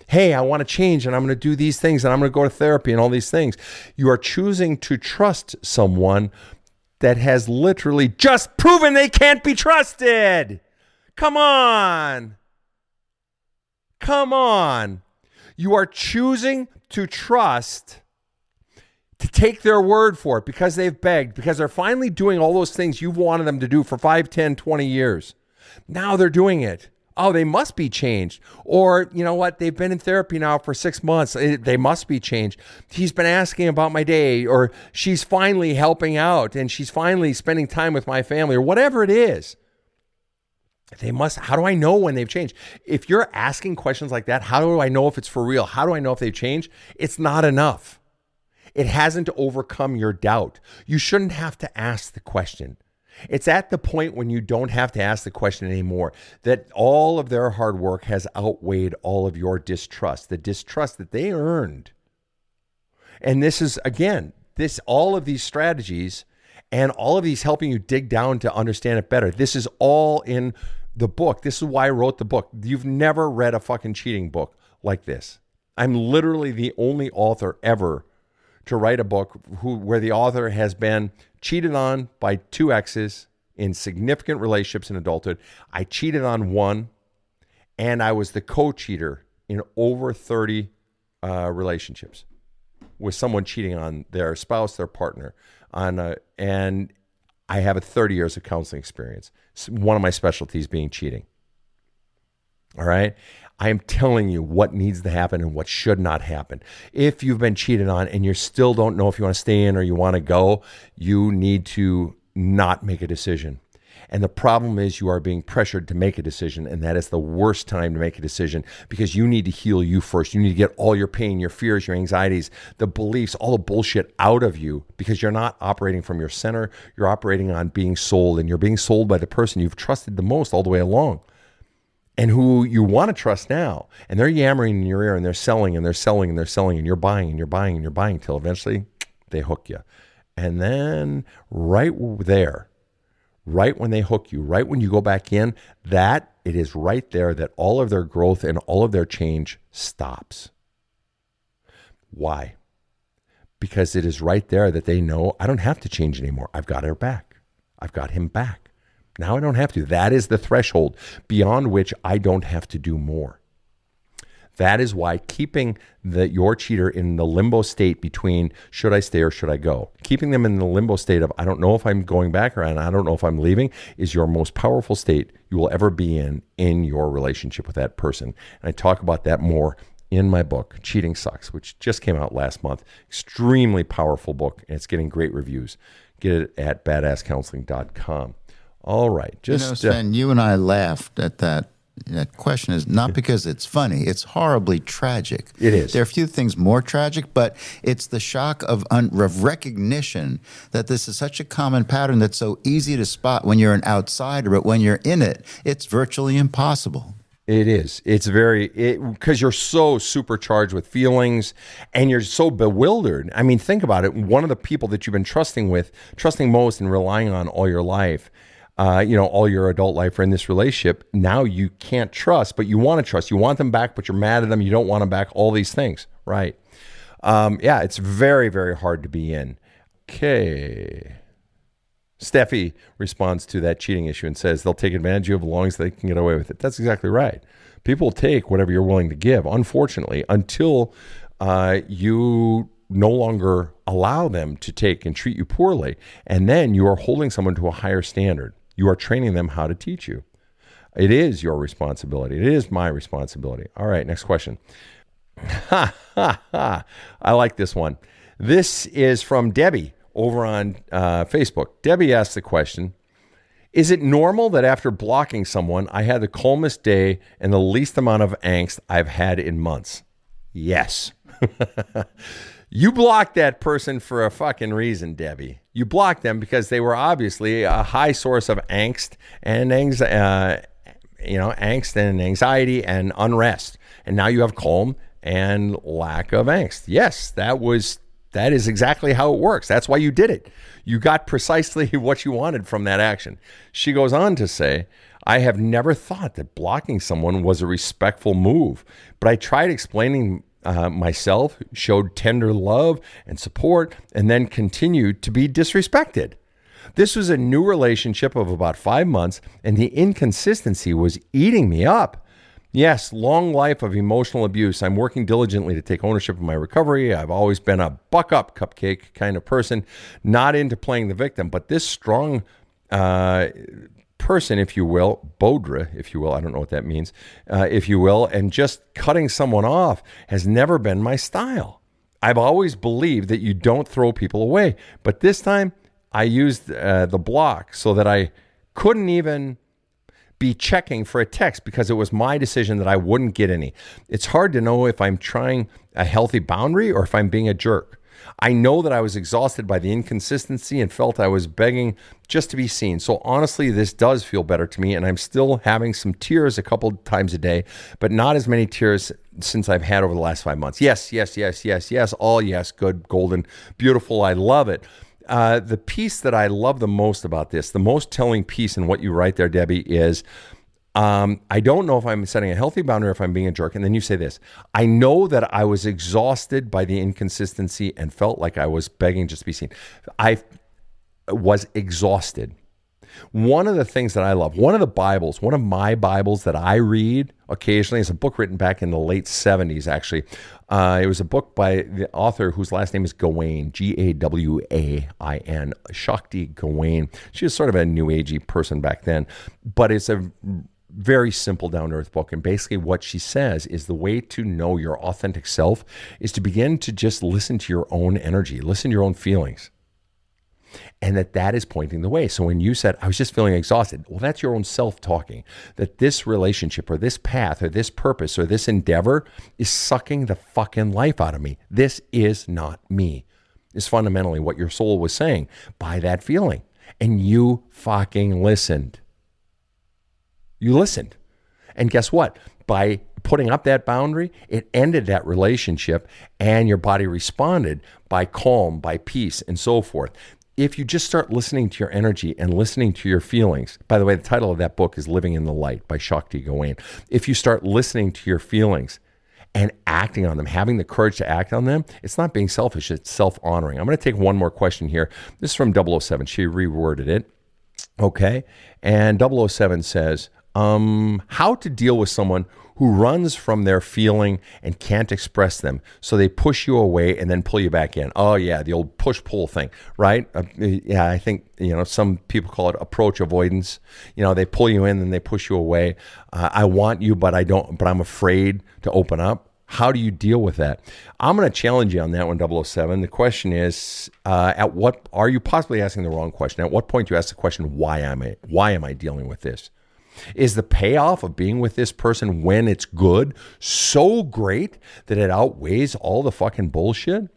Hey, I want to change and I'm going to do these things and I'm going to go to therapy and all these things. You are choosing to trust someone that has literally just proven they can't be trusted. Come on. You are choosing to trust, to take their word for it because they've begged, because they're finally doing all those things you've wanted them to do for 5, 10, 20 years. Now they're doing it. Oh, they must be changed. Or, you know what? They've been in therapy now for 6 months. They must be changed. He's been asking about my day, or she's finally helping out and she's finally spending time with my family, or whatever it is. How do I know when they've changed? If you're asking questions like that, how do I know if it's for real? How do I know if they've changed? It's not enough. It hasn't overcome your doubt. You shouldn't have to ask the question. It's at the point when you don't have to ask the question anymore that all of their hard work has outweighed all of your distrust, the distrust that they earned. And this is, again, all of these strategies and all of these helping you dig down to understand it better. This is all in the book. This is why I wrote the book. You've never read a fucking cheating book like this. I'm literally the only author ever to write a book where the author has been cheated on by 2 exes in significant relationships in adulthood. I cheated on one, and I was the co-cheater in over 30 relationships with someone cheating on their spouse, their partner, and I have 30 years of counseling experience. One of my specialties being cheating. All right? I am telling you what needs to happen and what should not happen. If you've been cheated on and you still don't know if you want to stay in or you want to go, you need to not make a decision. And the problem is you are being pressured to make a decision, and that is the worst time to make a decision because you need to heal you first. You need to get all your pain, your fears, your anxieties, the beliefs, all the bullshit out of you because you're not operating from your center. You're operating on being sold, and you're being sold by the person you've trusted the most all the way along and who you want to trust now. And they're yammering in your ear, and they're selling, and they're selling, and they're selling, and you're buying, and you're buying, and you're buying till eventually they hook you. And then right there, right when they hook you, right when you go back in, that it is right there that all of their growth and all of their change stops. Why? Because it is right there that they know I don't have to change anymore. I've got her back. I've got him back. Now I don't have to. That is the threshold beyond which I don't have to do more. That is why keeping your cheater in the limbo state between should I stay or should I go, keeping them in the limbo state of I don't know if I'm going back or I don't know if I'm leaving is your most powerful state you will ever be in your relationship with that person. And I talk about that more in my book, Cheating Sucks, which just came out last month. Extremely powerful book, and it's getting great reviews. Get it at badasscounseling.com. All right. Sven, you and I laughed at that. That question is not because it's funny. It's horribly tragic. It is. There are a few things more tragic, but it's the shock of recognition that this is such a common pattern that's so easy to spot when you're an outsider, but when you're in it, it's virtually impossible. It is. It's because you're so supercharged with feelings and you're so bewildered. I mean, think about it. One of the people that you've been trusting most and relying on all your life, all your adult life or in this relationship, now you can't trust, but you want to trust. You want them back, but you're mad at them. You don't want them back. All these things, right? It's very, very hard to be in. Okay. Steffi responds to that cheating issue and says they'll take advantage of you as long as they can get away with it. That's exactly right. People take whatever you're willing to give, unfortunately, until you no longer allow them to take and treat you poorly. And then you are holding someone to a higher standard. You are training them how to teach you. It is your responsibility. It is my responsibility. All right, next question. I like this one. This is from Debbie over on Facebook. Debbie asked the question, is it normal that after blocking someone, I had the calmest day and the least amount of angst I've had in months? Yes. You blocked that person for a fucking reason, Debbie. You blocked them because they were obviously a high source of angst and angst and anxiety and unrest. And now you have calm and lack of angst. Yes, that is exactly how it works. That's why you did it. You got precisely what you wanted from that action. She goes on to say, I have never thought that blocking someone was a respectful move, but I tried explaining myself, showed tender love and support, and then continued to be disrespected. This was a new relationship of about 5 months, and the inconsistency was eating me up. Yes, long life of emotional abuse. I'm working diligently to take ownership of my recovery. I've always been a buck up cupcake kind of person, not into playing the victim, but this strong person, if you will, Bodra, if you will, I don't know what that means, if you will, and just cutting someone off has never been my style. I've always believed that you don't throw people away, but this time I used the block so that I couldn't even be checking for a text because it was my decision that I wouldn't get any. It's hard to know if I'm trying a healthy boundary or if I'm being a jerk. I know that I was exhausted by the inconsistency and felt I was begging just to be seen. So honestly, this does feel better to me, and I'm still having some tears a couple times a day, but not as many tears since I've had over the last 5 months. Yes, yes, yes, yes, yes, all yes, good, golden, beautiful, I love it. The piece that I love the most about this, the most telling piece in what you write there, Debbie, is I don't know if I'm setting a healthy boundary or if I'm being a jerk. And then you say this, I know that I was exhausted by the inconsistency and felt like I was begging just to be seen. I was exhausted. One of the things that I love, one of my Bibles that I read occasionally is a book written back in the late 70s, actually. It was a book by the author whose last name is Gawain, Gawain, Shakti Gawain. She was sort of a new agey person back then, but it's a very simple, down-to-earth book. And basically what she says is the way to know your authentic self is to begin to just listen to your own energy, listen to your own feelings. and that is pointing the way. So when you said, I was just feeling exhausted, well, that's your own self talking, that this relationship or this path or this purpose or this endeavor is sucking the fucking life out of me. This is not me, is fundamentally what your soul was saying by that feeling. And you fucking listened. You listened. And guess what? By putting up that boundary, it ended that relationship, and your body responded by calm, by peace, and so forth. If you just start listening to your energy and listening to your feelings, by the way, the title of that book is Living in the Light by Shakti Gawain. If you start listening to your feelings and acting on them, having the courage to act on them, it's not being selfish, it's self-honoring. I'm going to take one more question here. This is from 007. She reworded it. Okay. And 007 says, how to deal with someone who runs from their feeling and can't express them. So they push you away and then pull you back in. Oh yeah, the old push-pull thing, right? Yeah, I think, some people call it approach avoidance. They pull you in and they push you away. I want you, but I'm afraid to open up. How do you deal with that? I'm going to challenge you on that one, 007. The question is, are you possibly asking the wrong question? At what point do you ask the question, why am I dealing with this? Is the payoff of being with this person when it's good so great that it outweighs all the fucking bullshit?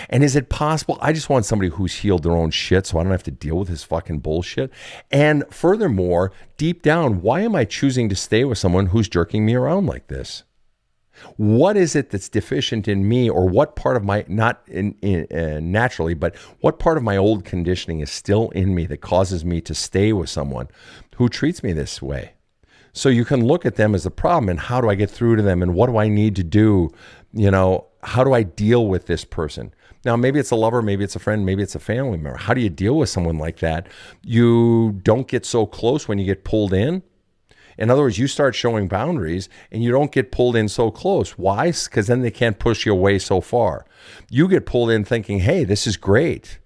And is it possible, I just want somebody who's healed their own shit so I don't have to deal with this fucking bullshit? And furthermore, deep down, why am I choosing to stay with someone who's jerking me around like this? What is it that's deficient in me, or what part of my, naturally, but what part of my old conditioning is still in me that causes me to stay with someone who treats me this way? So you can look at them as a problem, and how do I get through to them, and what do I need to do? How do I deal with this person? Now, maybe it's a lover, maybe it's a friend, maybe it's a family member. How do you deal with someone like that? You don't get so close when you get pulled in. In other words, you start showing boundaries and you don't get pulled in so close. Why? Because then they can't push you away so far. You get pulled in thinking, hey, this is great.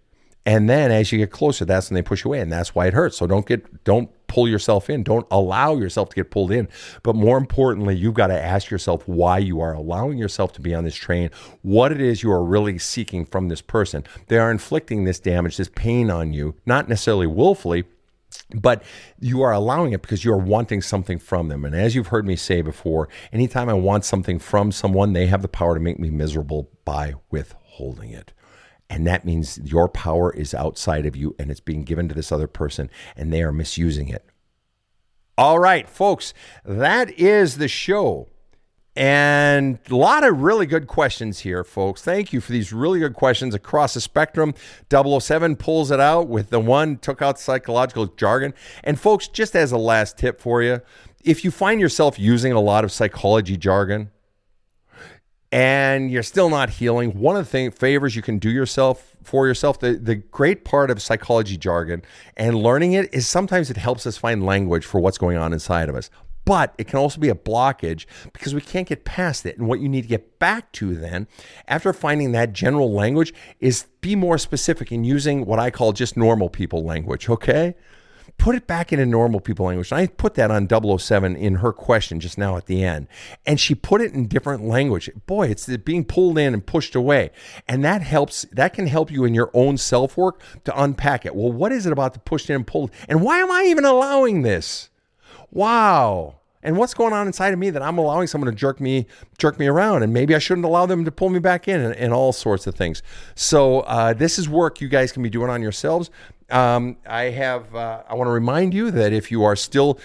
And then as you get closer, that's when they push you away, and that's why it hurts. So don't pull yourself in. Don't allow yourself to get pulled in. But more importantly, you've got to ask yourself why you are allowing yourself to be on this train, what it is you are really seeking from this person. They are inflicting this damage, this pain on you, not necessarily willfully, but you are allowing it because you are wanting something from them. And as you've heard me say before, anytime I want something from someone, they have the power to make me miserable by withholding it. And that means your power is outside of you and it's being given to this other person, and they are misusing it. All right, folks, that is the show. And a lot of really good questions here, folks. Thank you for these really good questions across the spectrum. 007 pulls it out with the one, took out psychological jargon. And folks, just as a last tip for you, if you find yourself using a lot of psychology jargon and you're still not healing, one of the favors you can do for yourself, the great part of psychology jargon and learning it is sometimes it helps us find language for what's going on inside of us. But it can also be a blockage because we can't get past it. And what you need to get back to then, after finding that general language, is be more specific in using what I call just normal people language, okay? Put it back into normal people language. And I put that on 007 in her question just now at the end. And she put it in different language. Boy, it's being pulled in and pushed away. And that can help you in your own self-work to unpack it. Well, what is it about the pushed in and pulled? And why am I even allowing this? Wow. And what's going on inside of me that I'm allowing someone to jerk me around, and maybe I shouldn't allow them to pull me back in, and all sorts of things. So this is work you guys can be doing on yourselves. I want to remind you that if you are still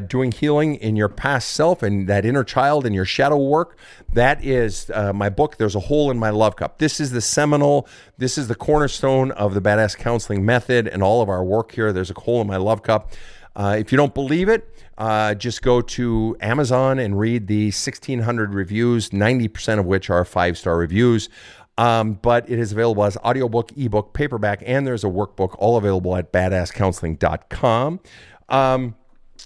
doing healing in your past self and that inner child and your shadow work, that is my book, There's a Hole in My Love Cup. This is the cornerstone of the Badass Counseling Method and all of our work here. There's a hole in my love cup. If you don't believe it, just go to Amazon and read the 1,600 reviews, 90% of which are 5-star reviews. But it is available as audiobook, ebook, paperback, and there's a workbook, all available at badasscounseling.com.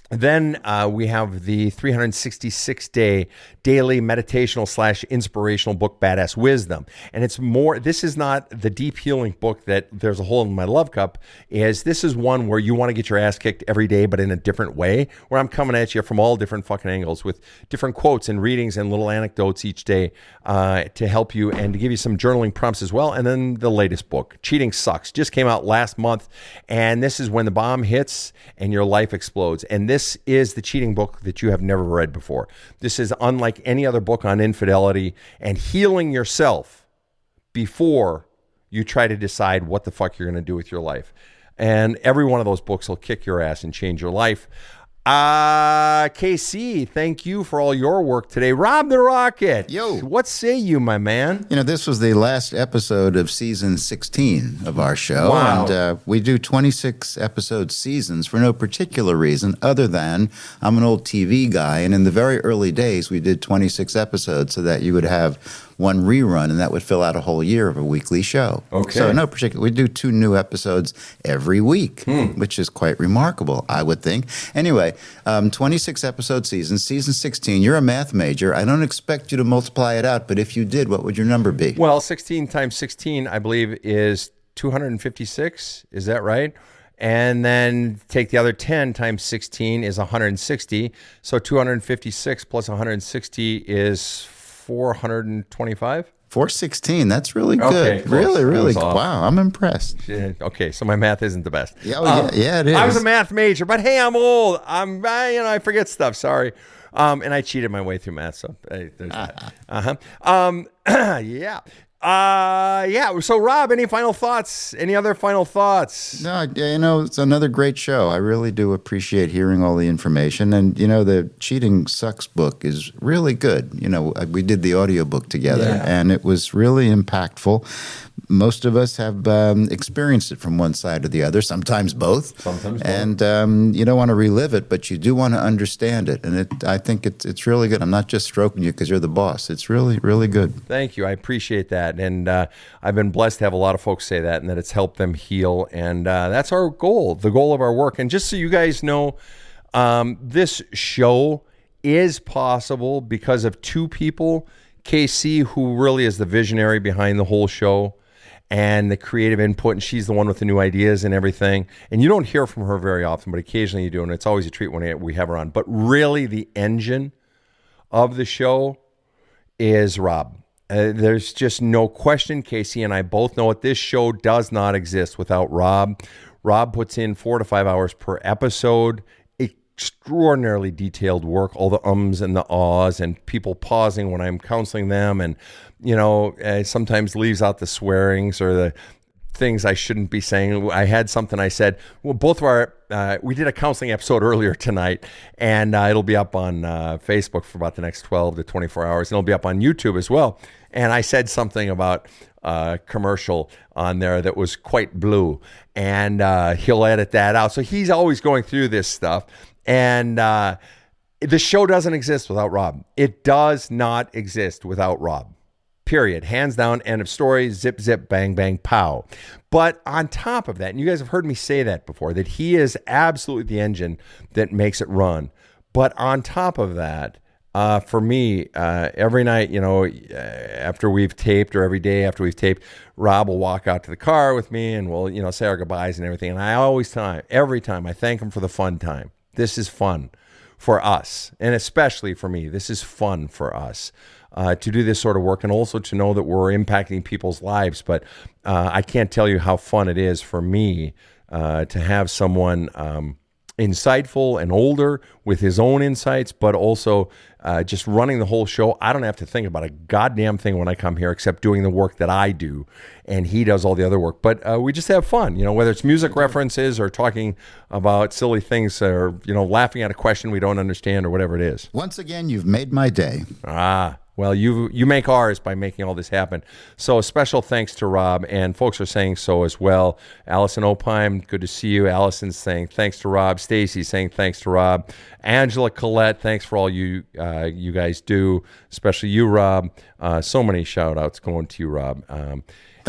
Then we have the 366-day daily meditational / inspirational book, Badass Wisdom. And it's more, this is not the deep healing book that there's a hole in my love cup. This is one where you want to get your ass kicked every day, but in a different way, where I'm coming at you from all different fucking angles with different quotes and readings and little anecdotes each day to help you and to give you some journaling prompts as well. And then the latest book, Cheating Sucks, just came out last month. And this is when the bomb hits and your life explodes. And this is the cheating book that you have never read before. This is unlike any other book on infidelity and healing yourself before you try to decide what the fuck you're going to do with your life. And every one of those books will kick your ass and change your life. KC, thank you for all your work today. Rob the Rocket. Yo. What say you, my man? This was the last episode of season 16 of our show. Wow. And we do 26 episode seasons for no particular reason other than I'm an old TV guy. And in the very early days, we did 26 episodes so that you would have one rerun, and that would fill out a whole year of a weekly show. Okay. So no particular, we do 2 new episodes every week, which is quite remarkable, I would think. Anyway, 26 episode season 16. You're a math major. I don't expect you to multiply it out, but if you did, what would your number be? Well, 16 times 16, I believe, is 256. Is that right? And then take the other 10 times 16 is 160. So 256 plus 160 is 425? 416. That's really good. Okay, close. Really, really. That was off. Wow, I'm impressed. Yeah, okay, so my math isn't the best. Yeah, it is. I was a math major, but hey, I'm old. I forget stuff. Sorry. And I cheated my way through math, so there's that. Yeah. So Rob, any final thoughts? Any other final thoughts? No, it's another great show. I really do appreciate hearing all the information. And, the Cheating Sucks book is really good. We did the audiobook together, and it was really impactful. Most of us have experienced it from one side or the other, sometimes both. And you don't want to relive it, but you do want to understand it. And I think it's really good. I'm not just stroking you because you're the boss. It's really, really good. Thank you. I appreciate that. And I've been blessed to have a lot of folks say that and that it's helped them heal. And that's our goal, the goal of our work. And just so you guys know, this show is possible because of 2 people. KC, who really is the visionary behind the whole show and the creative input, and she's the one with the new ideas and everything. And you don't hear from her very often, but occasionally you do, and it's always a treat when we have her on. But really, the engine of the show is Rob. There's just no question. Casey and I both know it. This show does not exist without Rob. Rob puts in 4 to 5 hours per episode. Extraordinarily detailed work, all the ums and the ahs and people pausing when I'm counseling them, and sometimes leaves out the swearings or the things I shouldn't be saying. I had something I said. Well, both of our we did a counseling episode earlier tonight, and it'll be up on Facebook for about the next 12 to 24 hours, and it'll be up on YouTube as well. And I said something about commercial on there that was quite blue, and he'll edit that out. So he's always going through this stuff. And the show doesn't exist without Rob. It does not exist without Rob. Period. Hands down. End of story. Zip, zip, bang, bang, pow. But on top of that, and you guys have heard me say that before, that he is absolutely the engine that makes it run. But on top of that, for me, every night, after we've taped, or every day after we've taped, Rob will walk out to the car with me and we'll, say our goodbyes and everything. And every time I thank him for the fun time. This is fun for us, and especially for me. This is fun for us to do this sort of work, and also to know that we're impacting people's lives. But I can't tell you how fun it is for me to have someone insightful and older with his own insights, but also just running the whole show. I don't have to think about a goddamn thing when I come here except doing the work that I do, and he does all the other work. But we just have fun, whether it's music references or talking about silly things or, laughing at a question we don't understand or whatever it is. Once again, you've made my day. Well, you make ours by making all this happen. So special thanks to Rob, and folks are saying so as well. Allison Opheim, good to see you. Allison's saying thanks to Rob. Stacy saying thanks to Rob. Angela Collette, thanks for all you guys do, especially you, Rob. So many shout outs going to you, Rob.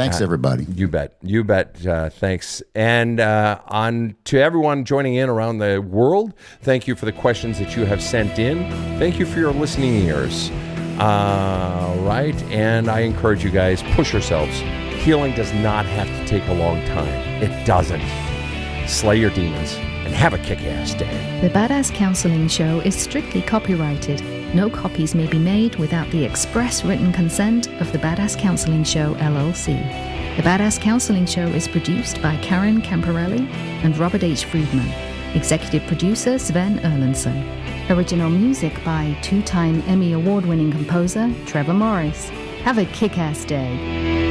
Thanks, everybody. You bet. You bet. Thanks. And on to everyone joining in around the world, thank you for the questions that you have sent in. Thank you for your listening ears. Right. And I encourage you guys, push yourselves. Healing does not have to take a long time. It doesn't. Slay your demons and have a kick-ass day. The Badass Counseling Show is strictly copyrighted. No copies may be made without the express written consent of the Badass Counseling Show, LLC. The Badass Counseling Show is produced by Karen Camparelli and Robert H. Friedman. Executive producer Sven Erlandson. Original music by two-time Emmy Award-winning composer Trevor Morris. Have a kick-ass day.